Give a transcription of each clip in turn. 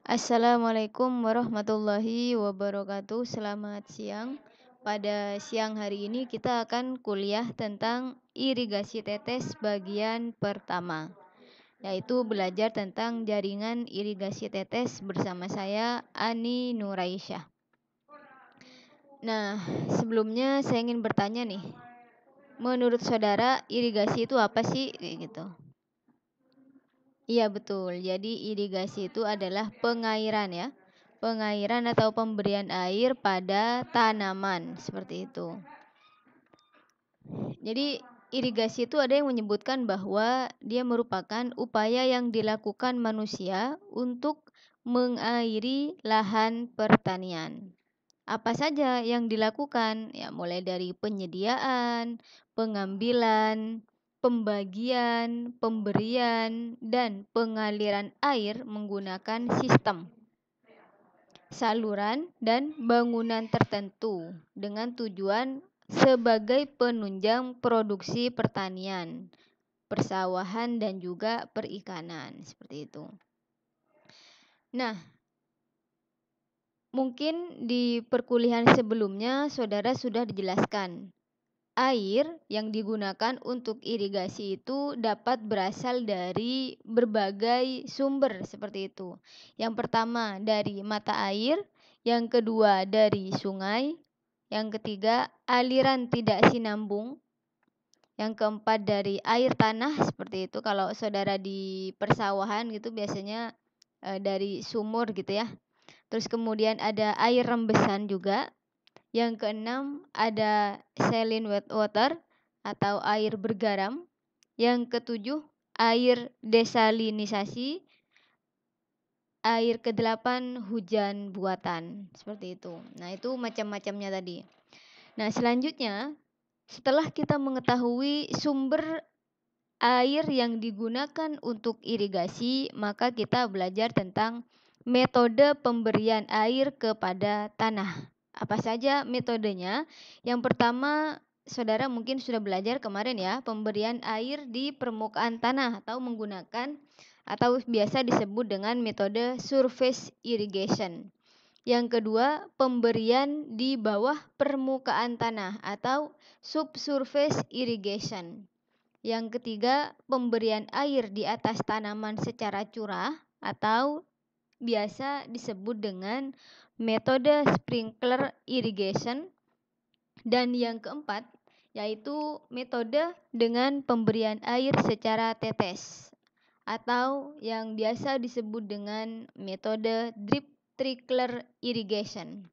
Assalamualaikum warahmatullahi wabarakatuh. Selamat siang. Pada siang hari ini kita akan kuliah tentang irigasi tetes bagian pertama, yaitu belajar tentang jaringan irigasi tetes bersama saya Ani Nuraisyah. Nah, sebelumnya saya ingin bertanya nih, menurut saudara irigasi itu apa sih? Kayak gitu. Iya betul. Jadi irigasi itu adalah pengairan ya. Pengairan atau pemberian air pada tanaman seperti itu. Jadi irigasi itu ada yang menyebutkan bahwa dia merupakan upaya yang dilakukan manusia untuk mengairi lahan pertanian. Apa saja yang dilakukan? Ya, mulai dari penyediaan, pengambilan, pembagian, pemberian, dan pengaliran air menggunakan sistem, saluran, dan bangunan tertentu dengan tujuan sebagai penunjang produksi pertanian, persawahan, dan juga perikanan. Seperti itu. Nah, mungkin di perkuliahan sebelumnya saudara sudah dijelaskan. Air yang digunakan untuk irigasi itu dapat berasal dari berbagai sumber seperti itu. Yang pertama dari mata air, yang kedua dari sungai, yang ketiga aliran tidak sinambung, yang keempat dari air tanah seperti itu. Kalau saudara di persawahan gitu biasanya dari sumur gitu ya. Terus kemudian ada air rembesan juga. Yang keenam ada saline wet water atau air bergaram. Yang ketujuh air desalinisasi. Air kedelapan hujan buatan. Seperti itu. Nah itu macam-macamnya tadi. Nah selanjutnya setelah kita mengetahui sumber air yang digunakan untuk irigasi, maka kita belajar tentang metode pemberian air kepada tanah. Apa saja metodenya? Yang pertama, saudara mungkin sudah belajar kemarin ya, pemberian air di permukaan tanah atau menggunakan atau biasa disebut dengan metode surface irrigation. Yang kedua, pemberian di bawah permukaan tanah atau subsurface irrigation. Yang ketiga, pemberian air di atas tanaman secara curah atau biasa disebut dengan metode sprinkler irrigation. Dan yang keempat, yaitu metode dengan pemberian air secara tetes atau yang biasa disebut dengan metode drip trickler irrigation.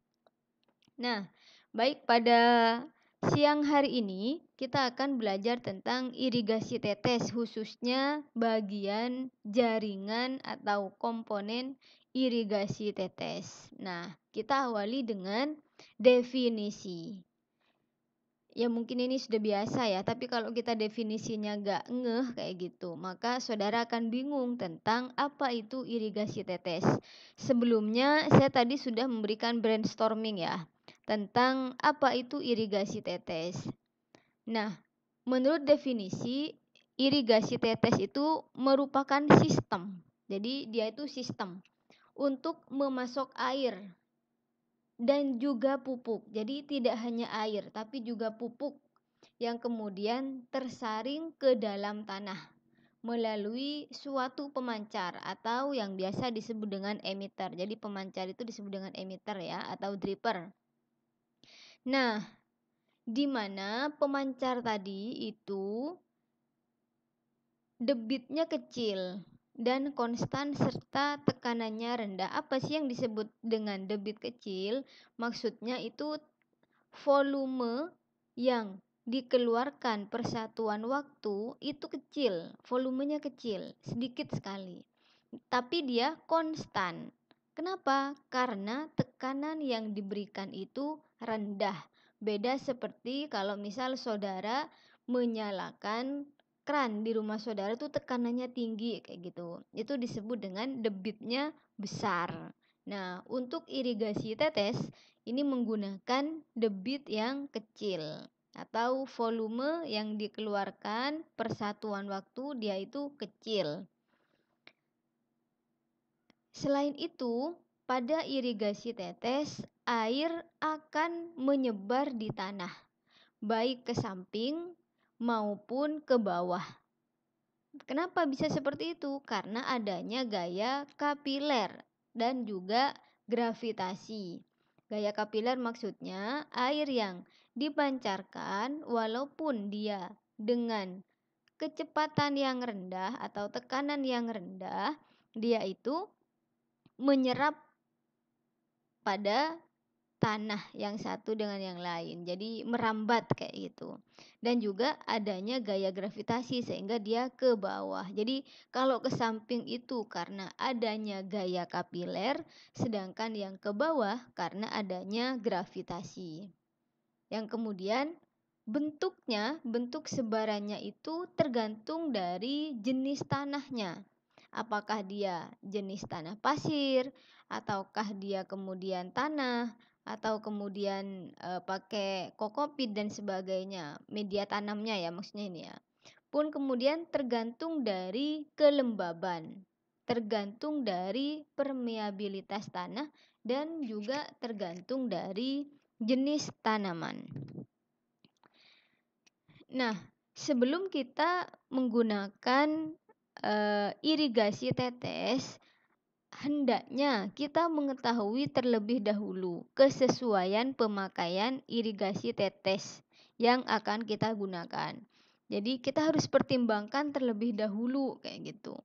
Nah, baik pada siang hari ini kita akan belajar tentang irigasi tetes khususnya bagian jaringan atau komponen irigasi tetes. Nah, kita awali dengan definisi. Ya mungkin ini sudah biasa ya, tapi kalau kita definisinya gak ngeh kayak gitu, maka saudara akan bingung tentang apa itu irigasi tetes. Sebelumnya saya tadi sudah memberikan brainstorming ya, tentang apa itu irigasi tetes. Nah, menurut definisi, irigasi tetes itu merupakan sistem. Jadi dia itu sistem untuk memasok air dan juga pupuk. Jadi tidak hanya air, tapi juga pupuk yang kemudian tersaring ke dalam tanah melalui suatu pemancar atau yang biasa disebut dengan emitter. Jadi pemancar itu disebut dengan emitter ya atau dripper. Nah, di mana pemancar tadi itu debitnya kecil dan konstan serta tekanannya rendah. Apa sih yang disebut dengan debit kecil? Maksudnya itu volume yang dikeluarkan per satuan waktu itu kecil, volumenya kecil, sedikit sekali. Tapi dia konstan. Kenapa? Karena tekanan yang diberikan itu rendah. Beda seperti kalau misal saudara menyalakan keran di rumah saudara tuh tekanannya tinggi kayak gitu. Itu disebut dengan debitnya besar. Nah, untuk irigasi tetes ini menggunakan debit yang kecil atau volume yang dikeluarkan per satuan waktu dia itu kecil. Selain itu, pada irigasi tetes, air akan menyebar di tanah, baik ke samping maupun ke bawah. Kenapa bisa seperti itu? Karena adanya gaya kapiler dan juga gravitasi. Gaya kapiler maksudnya air yang dipancarkan walaupun dia dengan kecepatan yang rendah atau tekanan yang rendah, dia itu menyerap pada tanah yang satu dengan yang lain. Jadi merambat kayak gitu. Dan juga adanya gaya gravitasi sehingga dia ke bawah. Jadi kalau ke samping itu karena adanya gaya kapiler, sedangkan yang ke bawah karena adanya gravitasi. Yang kemudian bentuk sebarannya itu tergantung dari jenis tanahnya. Apakah dia jenis tanah pasir, ataukah dia kemudian tanah, atau kemudian pakai kokopit dan sebagainya, media tanamnya ya maksudnya ini ya. Pun kemudian tergantung dari kelembaban, tergantung dari permeabilitas tanah, dan juga tergantung dari jenis tanaman. Nah, sebelum kita menggunakan irigasi tetes, hendaknya kita mengetahui terlebih dahulu kesesuaian pemakaian irigasi tetes yang akan kita gunakan. Jadi kita harus pertimbangkan terlebih dahulu kayak gitu.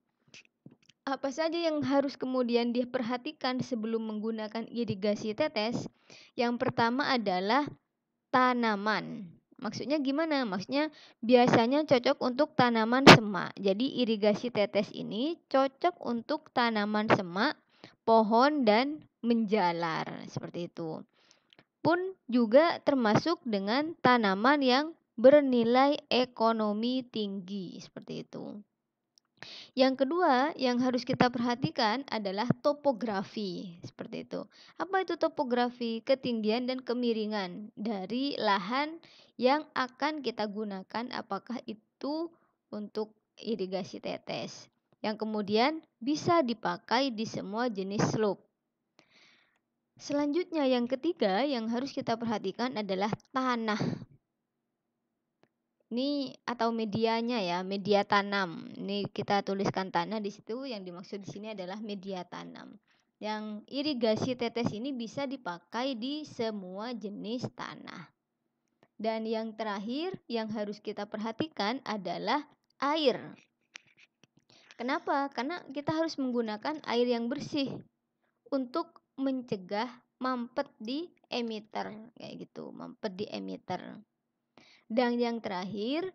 Apa saja yang harus kemudian diperhatikan sebelum menggunakan irigasi tetes? Yang pertama adalah tanaman. Maksudnya gimana? Maksudnya biasanya cocok untuk tanaman semak. Jadi irigasi tetes ini cocok untuk tanaman semak, pohon dan menjalar seperti itu. Pun juga termasuk dengan tanaman yang bernilai ekonomi tinggi seperti itu. Yang kedua yang harus kita perhatikan adalah topografi, seperti itu. Apa itu topografi? Ketinggian dan kemiringan dari lahan yang akan kita gunakan, apakah itu untuk irigasi tetes. Yang kemudian bisa dipakai di semua jenis slope. Selanjutnya yang ketiga yang harus kita perhatikan adalah tanah. Ini atau medianya ya, media tanam. Ini kita tuliskan tanah di situ, yang dimaksud di sini adalah media tanam. Yang irigasi tetes ini bisa dipakai di semua jenis tanah. Dan yang terakhir yang harus kita perhatikan adalah air. Kenapa? Karena kita harus menggunakan air yang bersih untuk mencegah mampet di emitter kayak gitu, mampet di emitter. Dan yang terakhir,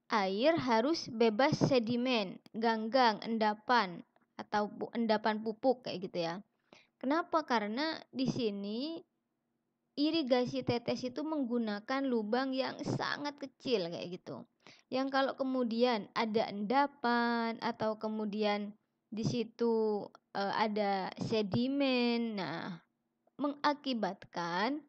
air harus bebas sedimen, ganggang, endapan, atau endapan pupuk kayak gitu ya. Kenapa? Karena di sini irigasi tetes itu menggunakan lubang yang sangat kecil kayak gitu. Yang kalau kemudian ada endapan atau kemudian di situ ada sedimen, nah mengakibatkan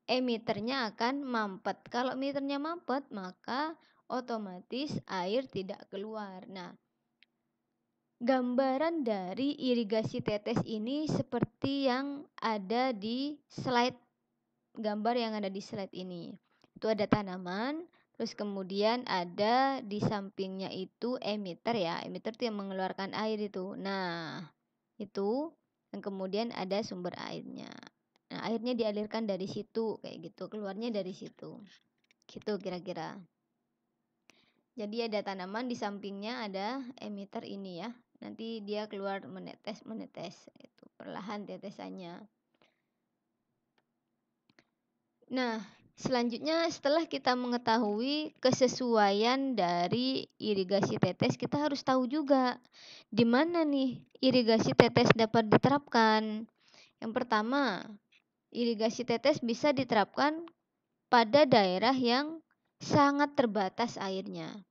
emiternya akan mampet. Kalau emiternya mampet, maka otomatis air tidak keluar. Nah, gambaran dari irigasi tetes ini seperti yang ada di slide, gambar yang ada di slide ini. Itu ada tanaman, terus kemudian ada di sampingnya itu emiter ya. Emiter itu yang mengeluarkan air itu. Nah, itu yang kemudian ada sumber airnya. Nah, airnya dialirkan dari situ kayak gitu, keluarnya dari situ. Gitu kira-kira. Jadi ada tanaman di sampingnya ada emitter ini ya. Nanti dia keluar menetes itu perlahan tetesannya. Nah, selanjutnya setelah kita mengetahui kesesuaian dari irigasi tetes, kita harus tahu juga di mana nih irigasi tetes dapat diterapkan. Yang pertama, irigasi tetes bisa diterapkan pada daerah yang sangat terbatas airnya.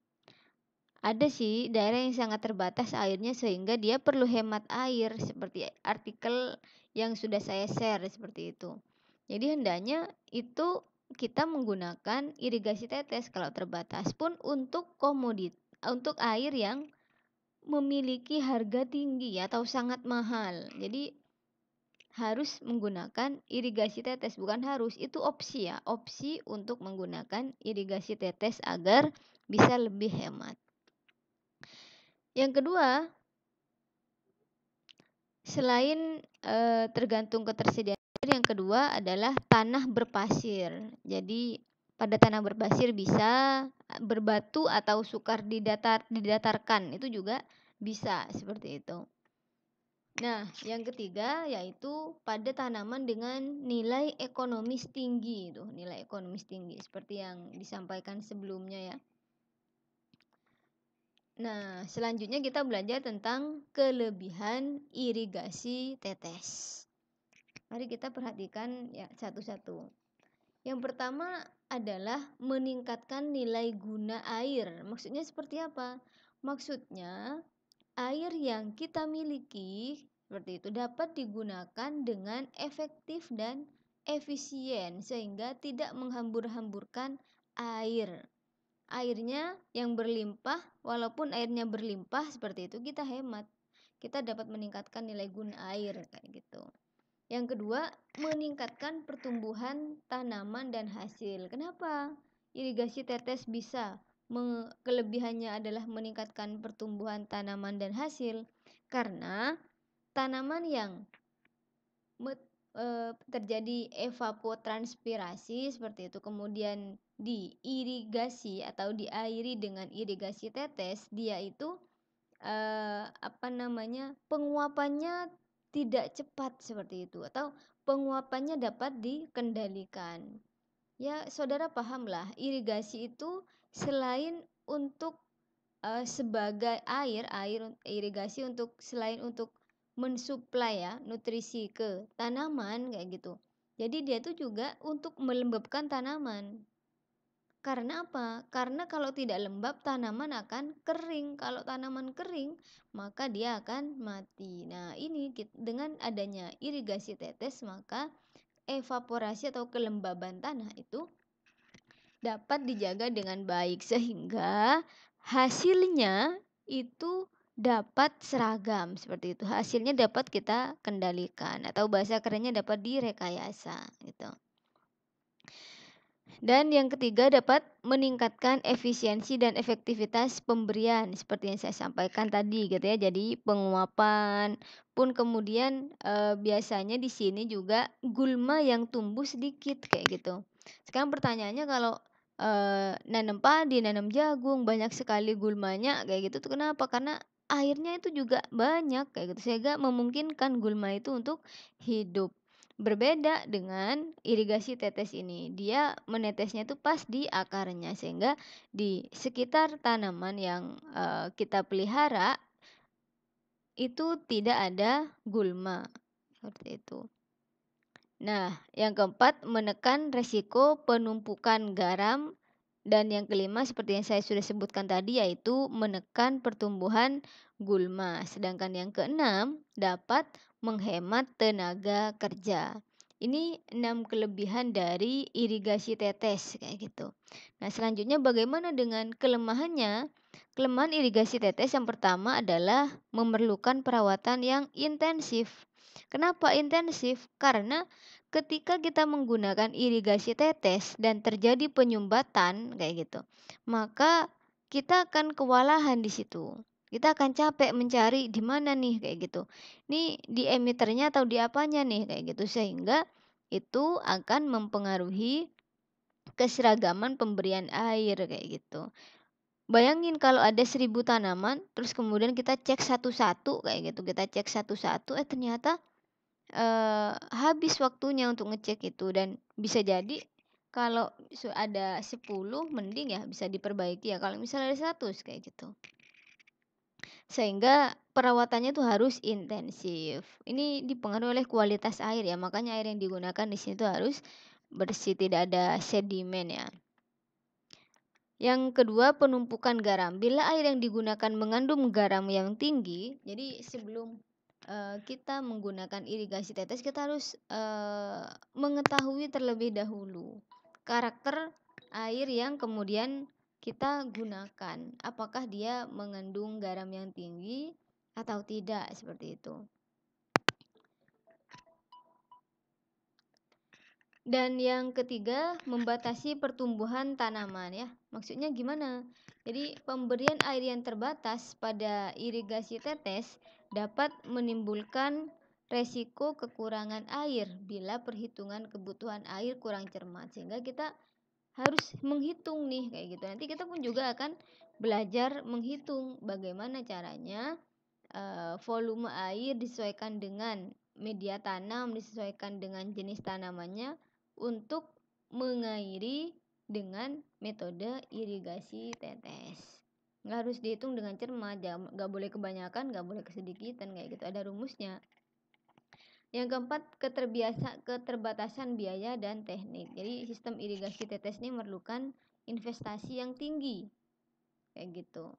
Ada sih daerah yang sangat terbatas airnya sehingga dia perlu hemat air, seperti artikel yang sudah saya share seperti itu. Jadi hendaknya itu kita menggunakan irigasi tetes kalau terbatas, pun untuk air yang memiliki harga tinggi atau sangat mahal. Jadi harus menggunakan irigasi tetes, bukan harus, itu opsi ya, opsi untuk menggunakan irigasi tetes agar bisa lebih hemat. Yang kedua, selain tergantung ketersediaan air, yang kedua adalah tanah berpasir. Jadi pada tanah berpasir bisa berbatu atau sukar didatarkan, itu juga bisa seperti itu. Nah, yang ketiga yaitu pada tanaman dengan nilai ekonomis tinggi, itu nilai ekonomis tinggi seperti yang disampaikan sebelumnya ya. Nah, selanjutnya kita belajar tentang kelebihan irigasi tetes. Mari kita perhatikan ya satu-satu. Yang pertama adalah meningkatkan nilai guna air. Maksudnya seperti apa? Maksudnya air yang kita miliki seperti itu dapat digunakan dengan efektif dan efisien sehingga tidak menghambur-hamburkan air. Airnya yang berlimpah, walaupun airnya berlimpah seperti itu kita hemat. Kita dapat meningkatkan nilai guna air kayak gitu. Yang kedua, meningkatkan pertumbuhan tanaman dan hasil. Kenapa? Irigasi tetes bisa kelebihannya adalah meningkatkan pertumbuhan tanaman dan hasil karena tanaman yang terjadi evapotranspirasi seperti itu kemudian diirigasi atau diairi dengan irigasi tetes, dia itu penguapannya tidak cepat seperti itu atau penguapannya dapat dikendalikan. Ya, saudara pahamlah, irigasi itu selain untuk sebagai irigasi untuk selain untuk mensuplai ya nutrisi ke tanaman kayak gitu. Jadi dia tuh juga untuk melembabkan tanaman. Karena apa? Karena kalau tidak lembab tanaman akan kering. Kalau tanaman kering, maka dia akan mati. Nah, ini dengan adanya irigasi tetes maka evaporasi atau kelembaban tanah itu dapat dijaga dengan baik sehingga hasilnya itu dapat seragam seperti itu. Hasilnya dapat kita kendalikan atau bahasa kerennya dapat direkayasa gitu. Dan yang ketiga dapat meningkatkan efisiensi dan efektivitas pemberian seperti yang saya sampaikan tadi gitu ya. Jadi penguapan pun kemudian biasanya di sini juga gulma yang tumbuh sedikit kayak gitu. Sekarang pertanyaannya kalau nanam padi, nanam jagung banyak sekali gulmanya kayak gitu tuh kenapa? Karena airnya itu juga banyak kayak gitu sehingga memungkinkan gulma itu untuk hidup. Berbeda dengan irigasi tetes ini, dia menetesnya itu pas di akarnya sehingga di sekitar tanaman yang kita pelihara itu tidak ada gulma seperti itu. Nah, yang keempat menekan resiko penumpukan garam dan yang kelima seperti yang saya sudah sebutkan tadi yaitu menekan pertumbuhan gulma. Sedangkan yang keenam dapat menghemat tenaga kerja. Ini 6 kelebihan dari irigasi tetes kayak gitu. Nah, selanjutnya bagaimana dengan kelemahannya? Kelemahan irigasi tetes yang pertama adalah memerlukan perawatan yang intensif. Kenapa intensif? Karena ketika kita menggunakan irigasi tetes dan terjadi penyumbatan kayak gitu, maka kita akan kewalahan di situ. Kita akan capek mencari di mana nih kayak gitu. Ini di emiternya atau di apanya nih kayak gitu sehingga itu akan mempengaruhi keseragaman pemberian air kayak gitu. Bayangin kalau ada 1000 tanaman terus kemudian kita cek satu-satu kayak gitu. Kita cek satu-satu ternyata habis waktunya untuk ngecek itu dan bisa jadi kalau ada 10 mending ya bisa diperbaiki ya kalau misalnya ada 100 kayak gitu. Sehingga perawatannya tuh harus intensif. Ini dipengaruhi oleh kualitas air ya, makanya air yang digunakan di sini tuh harus bersih, tidak ada sedimen ya. Yang kedua, penumpukan garam. Bila air yang digunakan mengandung garam yang tinggi, jadi sebelum kita menggunakan irigasi tetes, kita harus mengetahui terlebih dahulu karakter air yang kemudian kita gunakan. Apakah dia mengandung garam yang tinggi atau tidak, seperti itu. Dan yang ketiga, membatasi pertumbuhan tanaman ya. Maksudnya gimana? Jadi pemberian air yang terbatas pada irigasi tetes dapat menimbulkan resiko kekurangan air bila perhitungan kebutuhan air kurang cermat, sehingga kita harus menghitung nih kayak gitu. Nanti kita pun juga akan belajar menghitung bagaimana caranya volume air disesuaikan dengan media tanam, disesuaikan dengan jenis tanamannya untuk mengairi dengan metode irigasi tetes. Nggak harus dihitung dengan cermat, nggak boleh kebanyakan, nggak boleh kesedikitan, kayak gitu, ada rumusnya. Yang keempat, keterbatasan biaya dan teknik. Jadi sistem irigasi tetes ini memerlukan investasi yang tinggi, kayak gitu.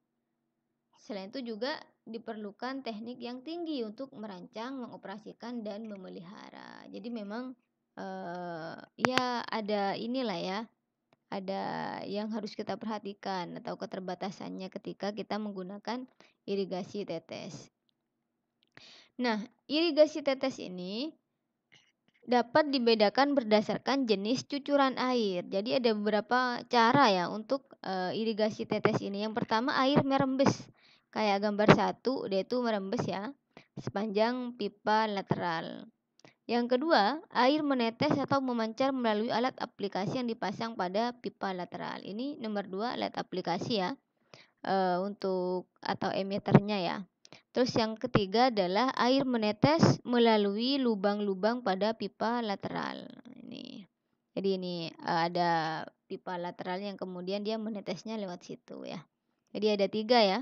Selain itu juga diperlukan teknik yang tinggi untuk merancang, mengoperasikan, dan memelihara. Jadi memang ya ada inilah ya, ada yang harus kita perhatikan atau keterbatasannya ketika kita menggunakan irigasi tetes. Nah, irigasi tetes ini dapat dibedakan berdasarkan jenis cucuran air. Jadi ada beberapa cara ya untuk irigasi tetes ini. Yang pertama, air merembes. Kayak gambar 1, dia itu merembes ya, sepanjang pipa lateral. Yang kedua, air menetes atau memancar melalui alat aplikasi yang dipasang pada pipa lateral. Ini nomor 2, alat aplikasi ya, untuk atau emitternya ya. Terus yang ketiga adalah air menetes melalui lubang-lubang pada pipa lateral. Ini. Jadi ini ada pipa lateral yang kemudian dia menetesnya lewat situ ya. Jadi ada 3 ya,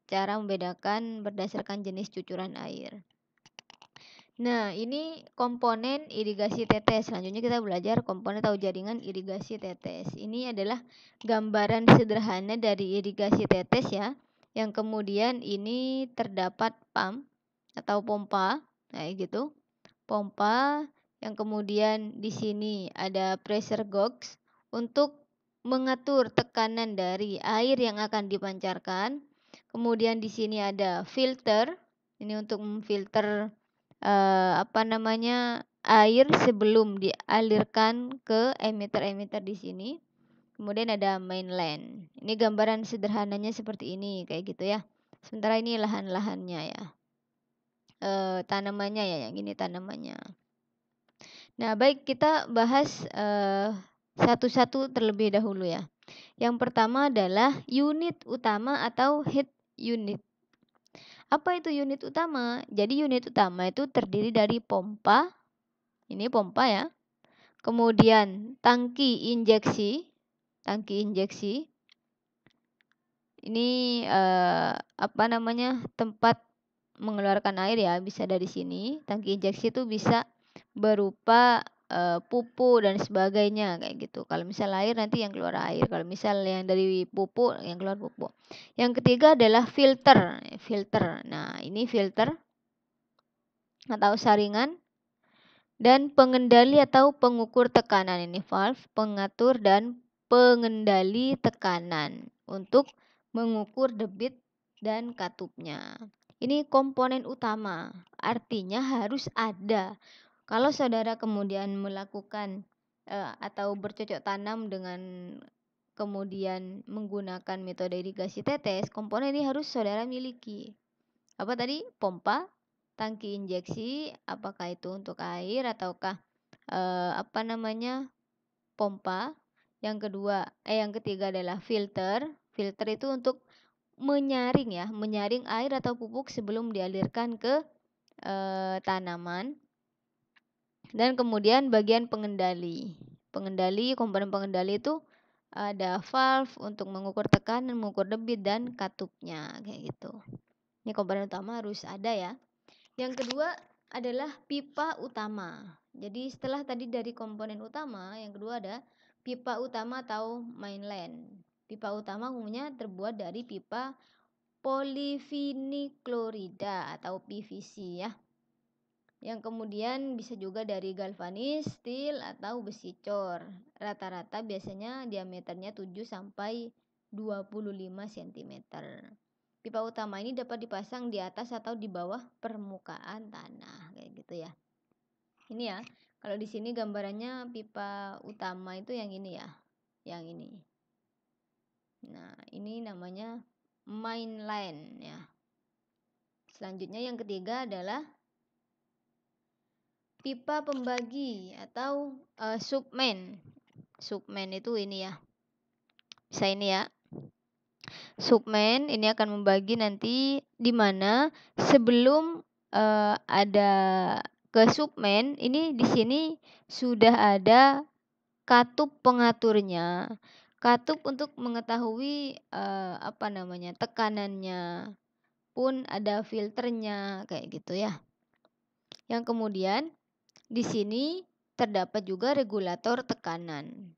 cara membedakan berdasarkan jenis cucuran air. Nah, ini komponen irigasi tetes. Selanjutnya kita belajar komponen atau jaringan irigasi tetes. Ini adalah gambaran sederhana dari irigasi tetes ya, yang kemudian ini terdapat pump atau pompa, kayak gitu. Pompa yang kemudian di sini ada pressure gauge untuk mengatur tekanan dari air yang akan dipancarkan. Kemudian di sini ada filter, ini untuk memfilter air sebelum dialirkan ke emitter-emitter di sini. Kemudian ada mainland. Ini gambaran sederhananya seperti ini, kayak gitu ya. Sementara ini lahan-lahannya ya. Tanamannya ya, yang ini tanamannya. Nah, baik, kita bahas satu-satu terlebih dahulu ya. Yang pertama adalah unit utama atau head unit. Apa itu unit utama? Jadi unit utama itu terdiri dari pompa, ini pompa ya. Kemudian tangki injeksi. Ini tempat mengeluarkan air ya, bisa dari sini. Tangki injeksi itu bisa berupa pupuk dan sebagainya kayak gitu. Kalau misal air nanti yang keluar air, kalau misal yang dari pupuk yang keluar pupuk. Yang ketiga adalah filter. Nah, ini filter atau saringan dan pengendali atau pengukur tekanan. Ini valve, pengatur dan pengendali tekanan untuk mengukur debit dan katupnya. Ini komponen utama, artinya harus ada. Kalau saudara kemudian melakukan atau bercocok tanam dengan kemudian menggunakan metode irigasi tetes, komponen ini harus saudara miliki. Apa tadi? Pompa, tangki injeksi, apakah itu untuk air ataukah pompa. Yang ketiga adalah filter. Filter itu untuk menyaring air atau pupuk sebelum dialirkan ke tanaman. Dan kemudian bagian pengendali. Komponen pengendali itu ada valve untuk mengukur tekanan, mengukur debit dan katupnya kayak gitu. Ini komponen utama harus ada ya. Yang kedua adalah pipa utama. Jadi setelah tadi dari komponen utama, yang kedua ada pipa utama atau mainland. Pipa utama umumnya terbuat dari pipa polivinilklorida atau PVC ya. Yang kemudian bisa juga dari galvanis, steel, atau besi cor. Rata-rata biasanya diameternya 7 sampai 25 cm. Pipa utama ini dapat dipasang di atas atau di bawah permukaan tanah, kayak gitu ya. Ini ya, kalau di sini gambarannya pipa utama itu yang ini ya, yang ini. Nah, ini namanya main line ya. Selanjutnya yang ketiga adalah pipa pembagi atau submain. Submain itu ini ya. Bisa ini ya. Submain ini akan membagi nanti di mana sebelum ada ke submain ini di sini sudah ada katup pengaturnya. Katup untuk mengetahui tekanannya, pun ada filternya kayak gitu ya. Yang kemudian di sini terdapat juga regulator tekanan.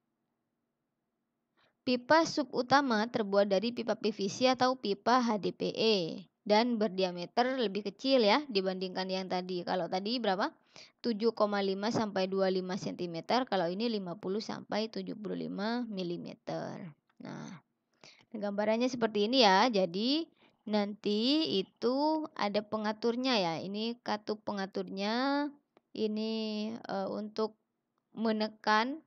Pipa sub utama terbuat dari pipa PVC atau pipa HDPE dan berdiameter lebih kecil ya dibandingkan yang tadi. Kalau tadi berapa? 7,5 sampai 25 cm, kalau ini 50 sampai 75 mm. Nah, gambarannya seperti ini ya. Jadi nanti itu ada pengaturnya ya. Ini katup pengaturnya. Ini untuk menekan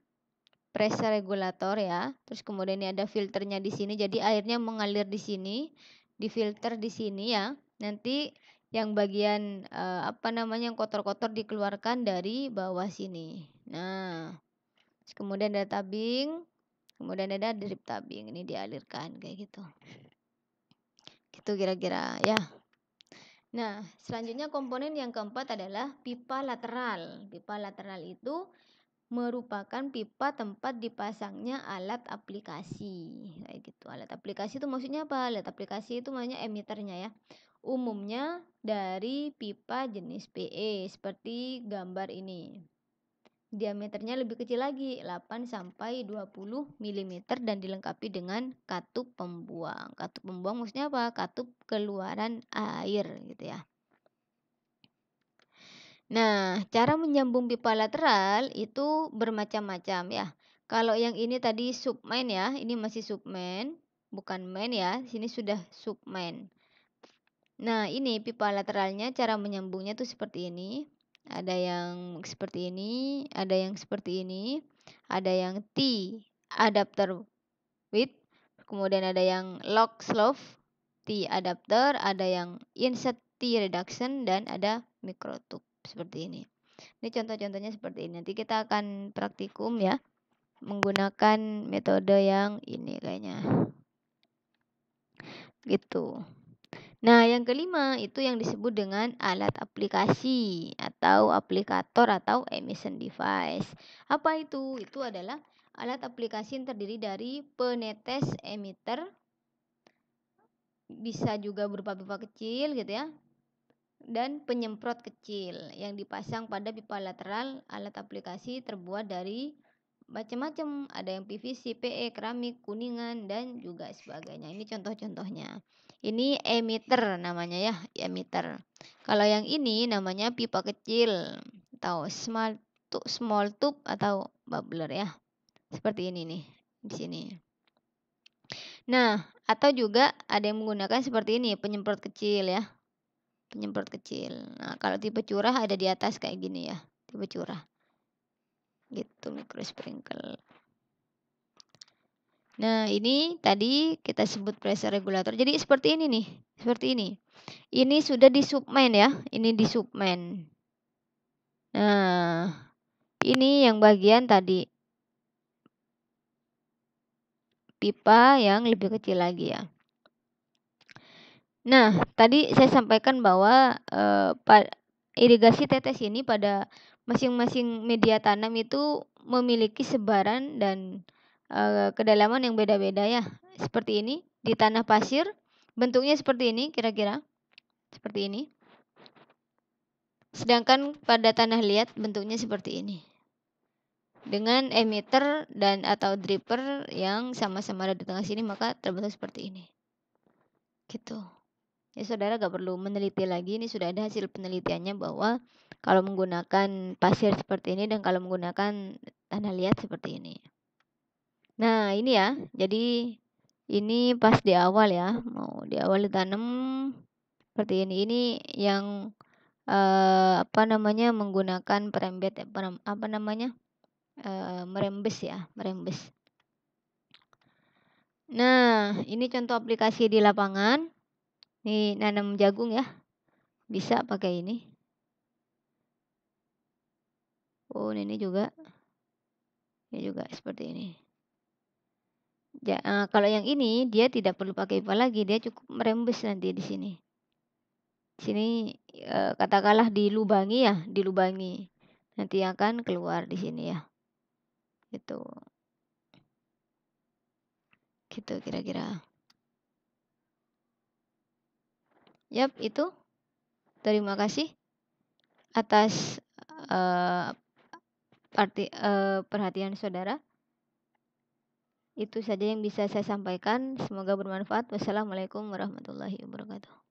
pressure regulator ya. Terus kemudian ini ada filternya di sini. Jadi airnya mengalir di sini, difilter di sini ya. Nanti yang bagian yang kotor-kotor dikeluarkan dari bawah sini. Nah, kemudian ada tabing, kemudian ada drip tabing. Ini dialirkan kayak gitu. Gitu kira-kira ya. Nah, selanjutnya komponen yang keempat adalah pipa lateral. Pipa lateral itu merupakan pipa tempat dipasangnya alat aplikasi. Kayak gitu. Alat aplikasi itu maksudnya apa? Alat aplikasi itu maksudnya emiternya ya. Umumnya dari pipa jenis PE seperti gambar ini. Diameternya lebih kecil lagi, 8 sampai 20 mm dan dilengkapi dengan katup pembuang. Katup pembuang maksudnya apa? Katup keluaran air gitu ya. Nah, cara menyambung pipa lateral itu bermacam-macam ya. Kalau yang ini tadi submain ya, ini masih submain, bukan main ya. Sini sudah submain. Nah, ini pipa lateralnya cara menyambungnya tuh seperti ini. Ada yang seperti ini, ada yang seperti ini, ada yang T adapter width, kemudian ada yang lock slope T adapter, ada yang insert T reduction, dan ada micro tube seperti ini. Ini contoh-contohnya seperti ini. Nanti kita akan praktikum ya, menggunakan metode yang ini kayaknya. Gitu. Nah, yang kelima itu yang disebut dengan alat aplikasi atau aplikator atau emission device. Apa itu? Itu adalah alat aplikasi yang terdiri dari penetes emitter, bisa juga berupa pipa kecil gitu ya, dan penyemprot kecil yang dipasang pada pipa lateral. Alat aplikasi terbuat dari macam-macam, ada yang PVC, PE, keramik, kuningan, dan juga sebagainya. Ini contoh-contohnya. Ini emitter namanya ya, emitter. Kalau yang ini namanya pipa kecil atau small tube atau bubbler ya. Seperti ini nih di sini. Nah, atau juga ada yang menggunakan seperti ini, penyemprot kecil ya. Penyemprot kecil. Nah, kalau tipe curah ada di atas kayak gini ya, tipe curah. Gitu, micro sprinkle. Nah, ini tadi kita sebut pressure regulator. Jadi seperti ini nih, seperti ini. Ini sudah di submain ya, ini di submain. Nah, ini yang bagian tadi pipa yang lebih kecil lagi ya. Nah, tadi saya sampaikan bahwa irigasi tetes ini pada masing-masing media tanam itu memiliki sebaran dan kedalaman yang beda-beda ya. Seperti ini di tanah pasir bentuknya seperti ini kira-kira. Seperti ini. Sedangkan pada tanah liat bentuknya seperti ini. Dengan emitter dan atau dripper yang sama-sama ada di tengah sini, maka terbentuk seperti ini. Gitu. Ya saudara gak perlu meneliti lagi, ini sudah ada hasil penelitiannya bahwa kalau menggunakan pasir seperti ini dan kalau menggunakan tanah liat seperti ini. Nah, ini ya, jadi ini pas di awal ya, mau di awal ditanam seperti ini. Ini yang, menggunakan perembet merembes ya, merembes. Nah, ini contoh aplikasi di lapangan. Nih nanam jagung ya, bisa pakai ini. Oh, ini juga seperti ini. Kalau yang ini dia tidak perlu pakai pipa lagi, dia cukup merembes nanti di sini. Sini, katakanlah dilubangi ya, dilubangi. Nanti akan keluar di sini ya. Gitu. Gitu kira-kira. Yap, itu. Terima kasih atas, perhatian saudara. Itu saja yang bisa saya sampaikan, semoga bermanfaat. Wassalamualaikum warahmatullahi wabarakatuh.